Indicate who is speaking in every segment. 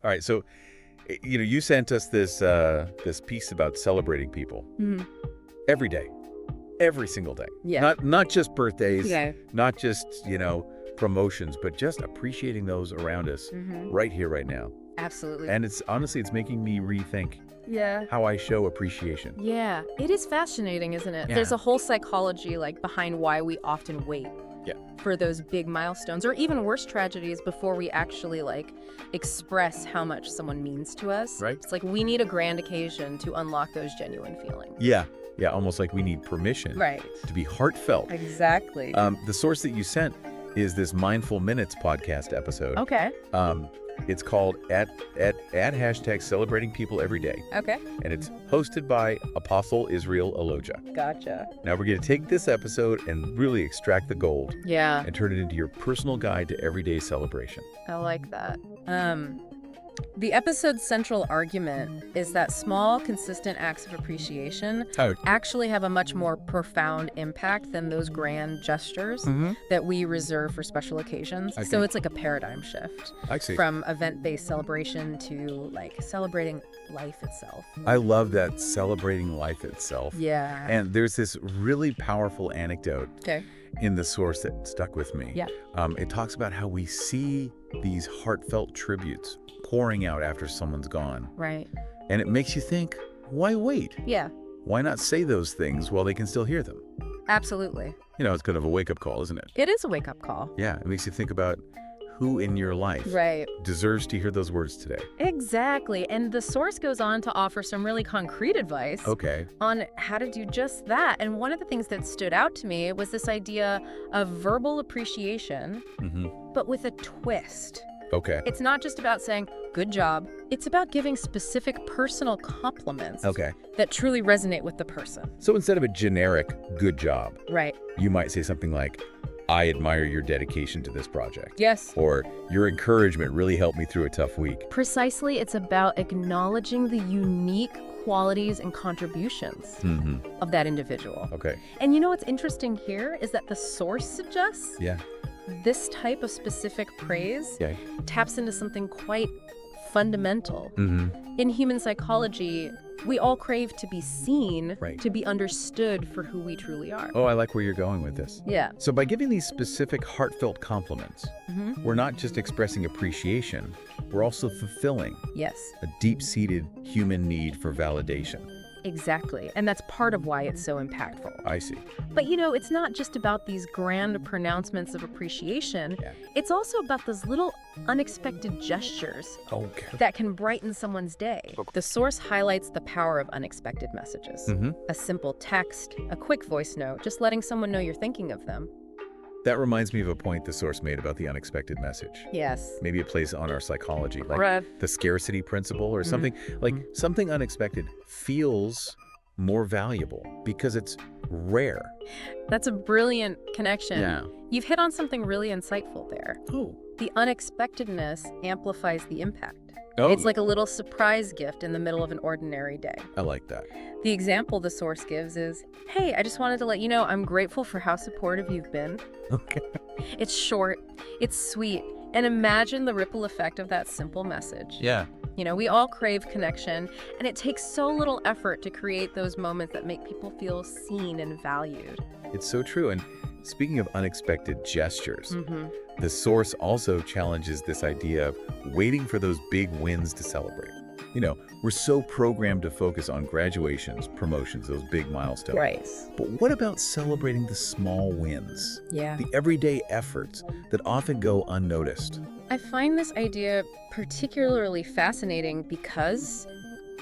Speaker 1: All right, so you sent us this piece about celebrating people every day, every single day.
Speaker 2: Yeah.
Speaker 1: Not just birthdays,
Speaker 2: Yeah.
Speaker 1: not just promotions, but just appreciating those around us right here, right now.
Speaker 2: Absolutely.
Speaker 1: And it's making me rethink
Speaker 2: Yeah.
Speaker 1: how I show appreciation.
Speaker 2: Yeah. It is fascinating, isn't it?
Speaker 1: Yeah.
Speaker 2: There's a whole psychology behind why we often wait for those big milestones or even worse tragedies before we actually express how much someone means to us.
Speaker 1: Right.
Speaker 2: It's like we need a grand occasion to unlock those genuine feelings.
Speaker 1: Yeah, almost like we need permission to be heartfelt.
Speaker 2: Exactly.
Speaker 1: The source that you sent is this Mindful Minutes podcast episode.
Speaker 2: Okay.
Speaker 1: It's called at hashtag Celebrating People Every Day.
Speaker 2: Okay.
Speaker 1: And it's hosted by Apostle Israel Aloja.
Speaker 2: Gotcha.
Speaker 1: Now we're going to take this episode and really extract the gold
Speaker 2: Yeah.
Speaker 1: and turn it into your personal guide to everyday celebration.
Speaker 2: I like that. The episode's central argument is that small, consistent acts of appreciation actually have a much more profound impact than those grand gestures that we reserve for special occasions.
Speaker 1: Okay.
Speaker 2: So it's like a paradigm shift
Speaker 1: I see.
Speaker 2: from event-based celebration to celebrating life itself.
Speaker 1: I love that, celebrating life itself.
Speaker 2: Yeah.
Speaker 1: And there's this really powerful anecdote
Speaker 2: Okay.
Speaker 1: in the source that stuck with me.
Speaker 2: Yeah.
Speaker 1: It talks about how we see these heartfelt tributes pouring out after someone's gone.
Speaker 2: Right.
Speaker 1: And it makes you think, why wait?
Speaker 2: Yeah.
Speaker 1: Why not say those things while they can still hear them?
Speaker 2: Absolutely.
Speaker 1: It's kind of a wake-up call, isn't it?
Speaker 2: It is a wake-up call.
Speaker 1: Yeah, it makes you think about who in your life
Speaker 2: Right.
Speaker 1: deserves to hear those words today.
Speaker 2: Exactly. And the source goes on to offer some really concrete advice
Speaker 1: Okay.
Speaker 2: on how to do just that. And one of the things that stood out to me was this idea of verbal appreciation, but with a twist.
Speaker 1: Okay.
Speaker 2: It's not just about saying, good job. It's about giving specific personal compliments
Speaker 1: Okay.
Speaker 2: that truly resonate with the person.
Speaker 1: So instead of a generic good job,
Speaker 2: Right.
Speaker 1: you might say something like, I admire your dedication to this project.
Speaker 2: Yes.
Speaker 1: Or your encouragement really helped me through a tough week.
Speaker 2: Precisely, it's about acknowledging the unique qualities and contributions of that individual.
Speaker 1: Okay.
Speaker 2: And what's interesting here is that the source suggests
Speaker 1: Yeah.
Speaker 2: this type of specific praise taps into something quite fundamental. In human psychology, we all crave to be seen, to be understood for who we truly are.
Speaker 1: Oh, I like where you're going with this.
Speaker 2: Yeah.
Speaker 1: So by giving these specific heartfelt compliments, we're not just expressing appreciation, we're also fulfilling
Speaker 2: Yes,
Speaker 1: a deep-seated human need for validation.
Speaker 2: exactly. And that's part of why it's so impactful.
Speaker 1: I see.
Speaker 2: But it's not just about these grand pronouncements of appreciation.
Speaker 1: Yeah.
Speaker 2: It's also about those little unexpected gestures
Speaker 1: Okay.
Speaker 2: that can brighten someone's day. The source highlights the power of unexpected messages. A simple text, a quick voice note, just letting someone know you're thinking of them.
Speaker 1: That reminds me of a point the source made about the unexpected message.
Speaker 2: Yes.
Speaker 1: Maybe it plays on our psychology, like
Speaker 2: Right.
Speaker 1: the scarcity principle or something. Like something unexpected feels more valuable because it's rare.
Speaker 2: That's a brilliant connection.
Speaker 1: Yeah.
Speaker 2: You've hit on something really insightful there.
Speaker 1: Oh.
Speaker 2: The unexpectedness amplifies the impact.
Speaker 1: Oh.
Speaker 2: It's like a little surprise gift in the middle of an ordinary day.
Speaker 1: I like that.
Speaker 2: The example the source gives is, hey, I just wanted to let you know I'm grateful for how supportive you've been.
Speaker 1: Okay.
Speaker 2: It's short, it's sweet, and imagine the ripple effect of that simple message.
Speaker 1: Yeah.
Speaker 2: We all crave connection, and it takes so little effort to create those moments that make people feel seen and valued.
Speaker 1: It's so true. And speaking of unexpected gestures, the source also challenges this idea of waiting for those big wins to celebrate. We're so programmed to focus on graduations, promotions, those big milestones.
Speaker 2: Right.
Speaker 1: But what about celebrating the small wins?
Speaker 2: Yeah.
Speaker 1: The everyday efforts that often go unnoticed?
Speaker 2: I find this idea particularly fascinating because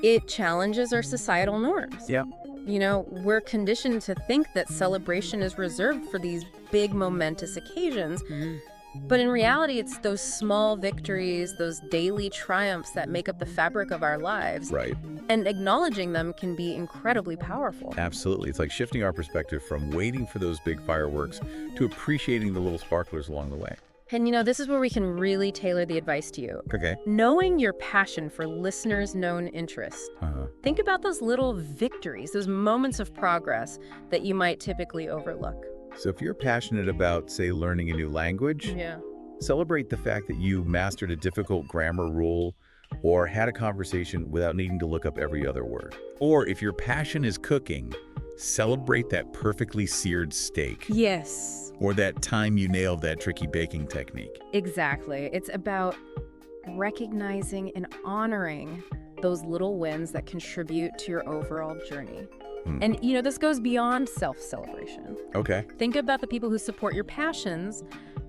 Speaker 2: it challenges our societal norms.
Speaker 1: Yeah.
Speaker 2: We're conditioned to think that celebration is reserved for these big momentous occasions. But in reality, it's those small victories, those daily triumphs that make up the fabric of our lives.
Speaker 1: Right.
Speaker 2: And acknowledging them can be incredibly powerful.
Speaker 1: Absolutely. It's like shifting our perspective from waiting for those big fireworks to appreciating the little sparklers along the way.
Speaker 2: And this is where we can really tailor the advice to you.
Speaker 1: Okay.
Speaker 2: Knowing your passion for listeners' known interest. Think about those little victories, those moments of progress that you might typically overlook.
Speaker 1: So if you're passionate about, say, learning a new language,
Speaker 2: Yeah.
Speaker 1: celebrate the fact that you mastered a difficult grammar rule or had a conversation without needing to look up every other word. Or if your passion is cooking, celebrate that perfectly seared steak.
Speaker 2: Yes.
Speaker 1: Or that time you nailed that tricky baking technique.
Speaker 2: Exactly. It's about recognizing and honoring those little wins that contribute to your overall journey. And, this goes beyond self-celebration.
Speaker 1: Okay.
Speaker 2: Think about the people who support your passions.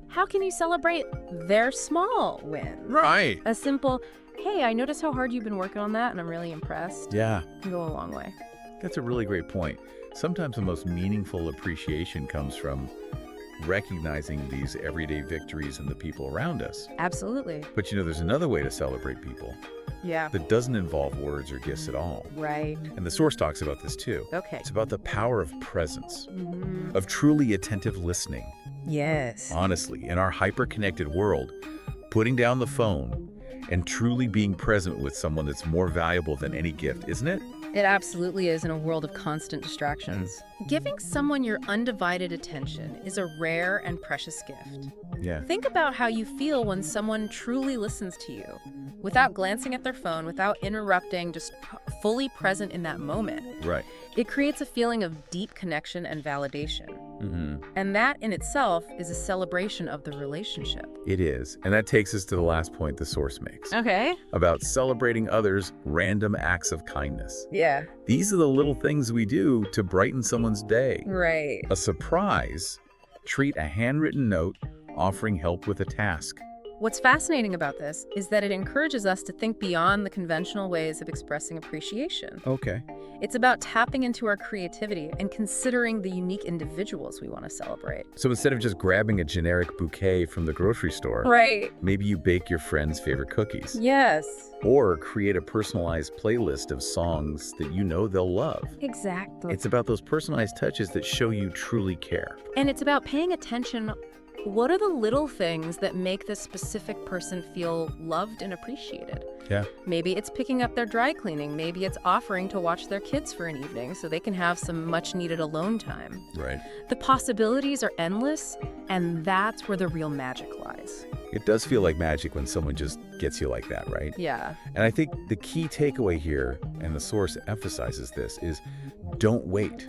Speaker 2: How can you celebrate their small wins?
Speaker 1: Right.
Speaker 2: A simple, hey, I noticed how hard you've been working on that, and I'm really impressed.
Speaker 1: Yeah.
Speaker 2: Can go a long way.
Speaker 1: That's a really great point. Sometimes the most meaningful appreciation comes from recognizing these everyday victories in the people around us.
Speaker 2: Absolutely.
Speaker 1: But there's another way to celebrate people
Speaker 2: Yeah.
Speaker 1: that doesn't involve words or gifts at all.
Speaker 2: Right.
Speaker 1: And the source talks about this too.
Speaker 2: Okay.
Speaker 1: It's about the power of presence, of truly attentive listening.
Speaker 2: Yes.
Speaker 1: Honestly, in our hyper-connected world, putting down the phone and truly being present with someone that's more valuable than any gift, isn't it?
Speaker 2: It absolutely is in a world of constant distractions. Giving someone your undivided attention is a rare and precious gift.
Speaker 1: Yeah.
Speaker 2: Think about how you feel when someone truly listens to you, without glancing at their phone, without interrupting, just fully present in that moment.
Speaker 1: Right.
Speaker 2: It creates a feeling of deep connection and validation. And that in itself is a celebration of the relationship.
Speaker 1: It is. And that takes us to the last point the source makes.
Speaker 2: Okay.
Speaker 1: About celebrating others' random acts of kindness.
Speaker 2: Yeah.
Speaker 1: These are the little things we do to brighten someone's day.
Speaker 2: Right.
Speaker 1: A surprise, treat, a handwritten note, offering help with a task.
Speaker 2: What's fascinating about this is that it encourages us to think beyond the conventional ways of expressing appreciation.
Speaker 1: Okay.
Speaker 2: It's about tapping into our creativity and considering the unique individuals we want to celebrate.
Speaker 1: So instead of just grabbing a generic bouquet from the grocery store,
Speaker 2: Right.
Speaker 1: maybe you bake your friend's favorite cookies.
Speaker 2: Yes.
Speaker 1: Or create a personalized playlist of songs that they'll love.
Speaker 2: Exactly.
Speaker 1: It's about those personalized touches that show you truly care.
Speaker 2: And it's about paying attention. What are the little things that make this specific person feel loved and appreciated?
Speaker 1: Yeah.
Speaker 2: Maybe it's picking up their dry cleaning. Maybe it's offering to watch their kids for an evening so they can have some much-needed alone time.
Speaker 1: Right.
Speaker 2: The possibilities are endless, and that's where the real magic lies.
Speaker 1: It does feel like magic when someone just gets you like that, right?
Speaker 2: Yeah.
Speaker 1: And I think the key takeaway here, and the source emphasizes this, is don't wait.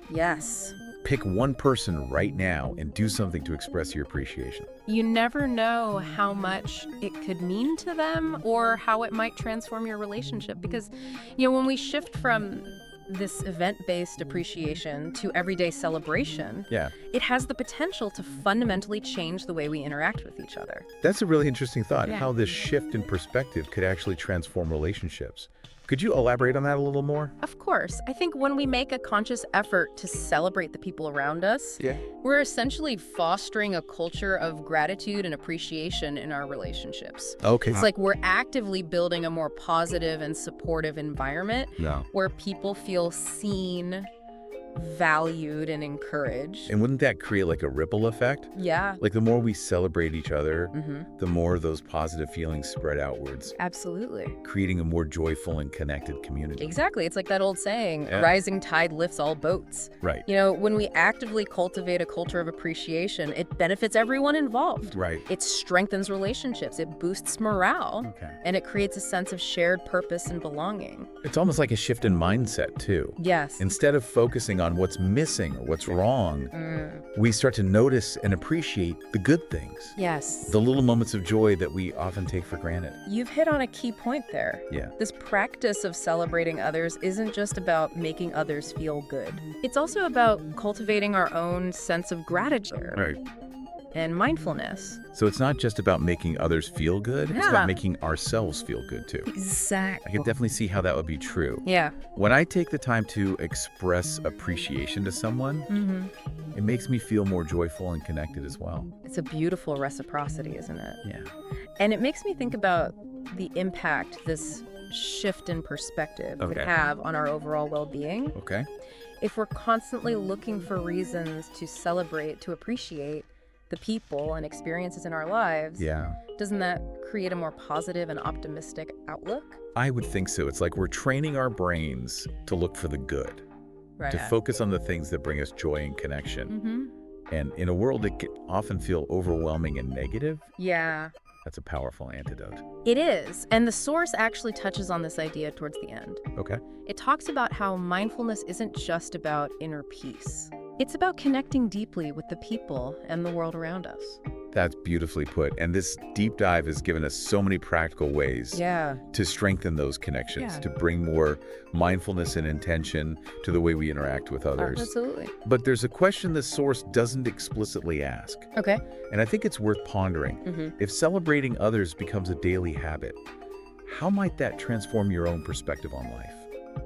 Speaker 2: Yes.
Speaker 1: Pick one person right now and do something to express your appreciation.
Speaker 2: You never know how much it could mean to them or how it might transform your relationship. Because, when we shift from this event-based appreciation to everyday celebration, it has the potential to fundamentally change the way we interact with each other.
Speaker 1: That's a really interesting thought,
Speaker 2: Yeah.
Speaker 1: how this shift in perspective could actually transform relationships. Could you elaborate on that a little more?
Speaker 2: Of course. I think when we make a conscious effort to celebrate the people around us,
Speaker 1: Yeah.
Speaker 2: we're essentially fostering a culture of gratitude and appreciation in our relationships.
Speaker 1: Okay.
Speaker 2: It's like we're actively building a more positive and supportive environment where people feel seen, valued, and encouraged.
Speaker 1: And wouldn't that create like a ripple effect?
Speaker 2: Yeah.
Speaker 1: Like the more we celebrate each other,
Speaker 2: Mm-hmm.
Speaker 1: the more those positive feelings spread outwards,
Speaker 2: Absolutely.
Speaker 1: creating a more joyful and connected community.
Speaker 2: Exactly. It's like that old saying,
Speaker 1: Yeah.
Speaker 2: rising tide lifts all boats.
Speaker 1: Right.
Speaker 2: When we actively cultivate a culture of appreciation, it benefits everyone involved.
Speaker 1: Right.
Speaker 2: It strengthens relationships, it boosts morale,
Speaker 1: Okay.
Speaker 2: and it creates a sense of shared purpose and belonging.
Speaker 1: It's almost like a shift in mindset, too.
Speaker 2: Yes.
Speaker 1: Instead of focusing on what's missing or what's wrong, we start to notice and appreciate the good things,
Speaker 2: Yes.
Speaker 1: the little moments of joy that we often take for granted.
Speaker 2: You've hit on a key point there.
Speaker 1: Yeah.
Speaker 2: This practice of celebrating others isn't just about making others feel good. It's also about cultivating our own sense of gratitude
Speaker 1: Right.
Speaker 2: and mindfulness.
Speaker 1: So it's not just about making others feel good, it's
Speaker 2: Yeah.
Speaker 1: about making ourselves feel good, too. I
Speaker 2: Exactly.
Speaker 1: can definitely see how that would be true.
Speaker 2: Yeah.
Speaker 1: When I take the time to express appreciation to someone,
Speaker 2: Mm-hmm.
Speaker 1: it makes me feel more joyful and connected as well.
Speaker 2: It's a beautiful reciprocity, isn't it?
Speaker 1: Yeah.
Speaker 2: And it makes me think about the impact this shift in perspective could
Speaker 1: Okay.
Speaker 2: have on our overall well-being.
Speaker 1: Okay.
Speaker 2: If we're constantly looking for reasons to celebrate, to appreciate the people and experiences in our lives,
Speaker 1: Yeah.
Speaker 2: doesn't that create a more positive and optimistic outlook?
Speaker 1: I would think so. It's like we're training our brains to look for the good,
Speaker 2: Right.
Speaker 1: to focus on the things that bring us joy and connection.
Speaker 2: Mm-hmm.
Speaker 1: And in a world that can often feel overwhelming and negative,
Speaker 2: Yeah.
Speaker 1: That's a powerful antidote.
Speaker 2: It is, and the source actually touches on this idea towards the end.
Speaker 1: Okay.
Speaker 2: It talks about how mindfulness isn't just about inner peace. It's about connecting deeply with the people and the world around us.
Speaker 1: That's beautifully put. And this deep dive has given us so many practical ways to strengthen those connections, to bring more mindfulness and intention to the way we interact with others.
Speaker 2: Absolutely.
Speaker 1: But there's a question the source doesn't explicitly ask.
Speaker 2: Okay.
Speaker 1: And I think it's worth pondering. If celebrating others becomes a daily habit, how might that transform your own perspective on life?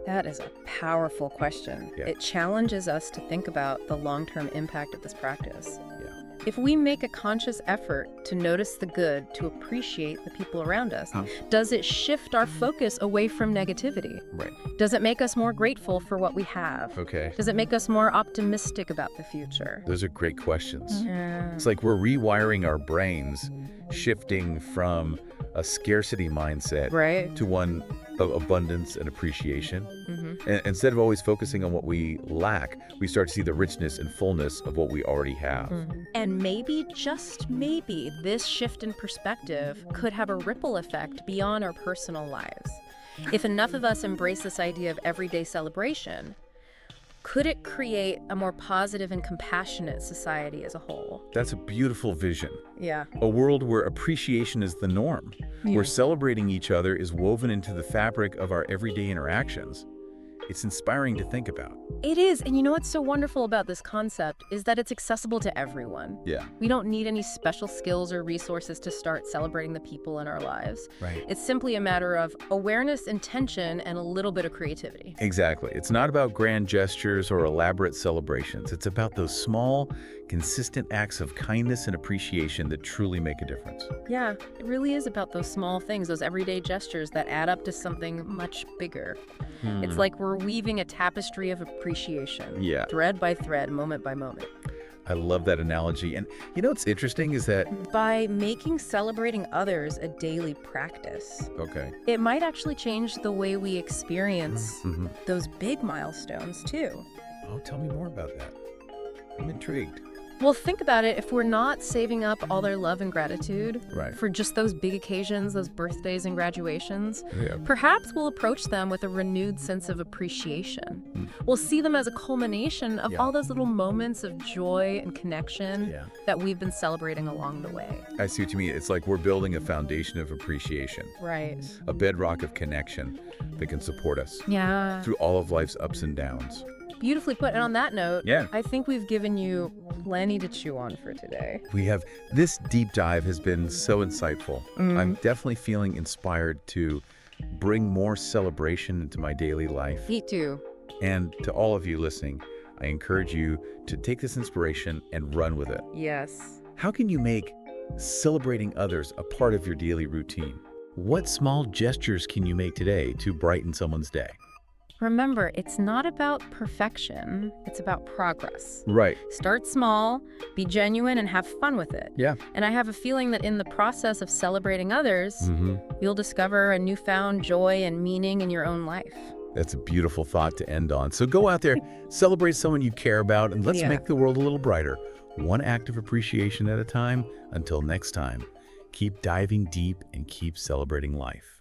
Speaker 2: That is a powerful question.
Speaker 1: Yeah.
Speaker 2: It challenges us to think about the long-term impact of this practice.
Speaker 1: Yeah.
Speaker 2: If we make a conscious effort to notice the good, to appreciate the people around us, does it shift our focus away from negativity?
Speaker 1: Right.
Speaker 2: Does it make us more grateful for what we have?
Speaker 1: Okay.
Speaker 2: Does it make us more optimistic about the future?
Speaker 1: Those are great questions.
Speaker 2: Yeah.
Speaker 1: It's like we're rewiring our brains, shifting from a scarcity mindset to one of abundance and appreciation. And instead of always focusing on what we lack, we start to see the richness and fullness of what we already have.
Speaker 2: And maybe, just maybe, this shift in perspective could have a ripple effect beyond our personal lives. If enough of us embrace this idea of everyday celebration, could it create a more positive and compassionate society as a whole?
Speaker 1: That's a beautiful vision.
Speaker 2: Yeah.
Speaker 1: A world where appreciation is the norm, where celebrating each other is woven into the fabric of our everyday interactions. It's inspiring to think about.
Speaker 2: It is. And you know what's so wonderful about this concept is that it's accessible to everyone.
Speaker 1: Yeah.
Speaker 2: We don't need any special skills or resources to start celebrating the people in our lives.
Speaker 1: Right.
Speaker 2: It's simply a matter of awareness, intention, and a little bit of creativity.
Speaker 1: Exactly. It's not about grand gestures or elaborate celebrations. It's about those small, consistent acts of kindness and appreciation that truly make a difference.
Speaker 2: Yeah, it really is about those small things, those everyday gestures that add up to something much bigger. It's like we're weaving a tapestry of appreciation, thread by thread, moment by moment.
Speaker 1: I love that analogy. And you know what's interesting is that
Speaker 2: by making celebrating others a daily practice, it might actually change the way we experience those big milestones too.
Speaker 1: Oh, tell me more about that. I'm intrigued.
Speaker 2: Well, think about it. If we're not saving up all their love and gratitude for just those big occasions, those birthdays and graduations, perhaps we'll approach them with a renewed sense of appreciation. We'll see them as a culmination of all those little moments of joy and connection that we've been celebrating along the way.
Speaker 1: I see what you mean. It's like we're building a foundation of appreciation.
Speaker 2: Right.
Speaker 1: A bedrock of connection that can support us through all of life's ups and downs.
Speaker 2: Beautifully put. And on that note, I think we've given you plenty to chew on for today.
Speaker 1: We have. This deep dive has been so insightful. I'm definitely feeling inspired to bring more celebration into my daily life.
Speaker 2: Me too.
Speaker 1: And to all of you listening, I encourage you to take this inspiration and run with it.
Speaker 2: Yes.
Speaker 1: How can you make celebrating others a part of your daily routine? What small gestures can you make today to brighten someone's day?
Speaker 2: Remember, it's not about perfection, it's about progress.
Speaker 1: Right.
Speaker 2: Start small, be genuine, and have fun with it.
Speaker 1: Yeah.
Speaker 2: And I have a feeling that in the process of celebrating others, you'll discover a newfound joy and meaning in your own life.
Speaker 1: That's a beautiful thought to end on. So go out there, celebrate someone you care about, and let's make the world a little brighter. One act of appreciation at a time. Until next time, keep diving deep and keep celebrating life.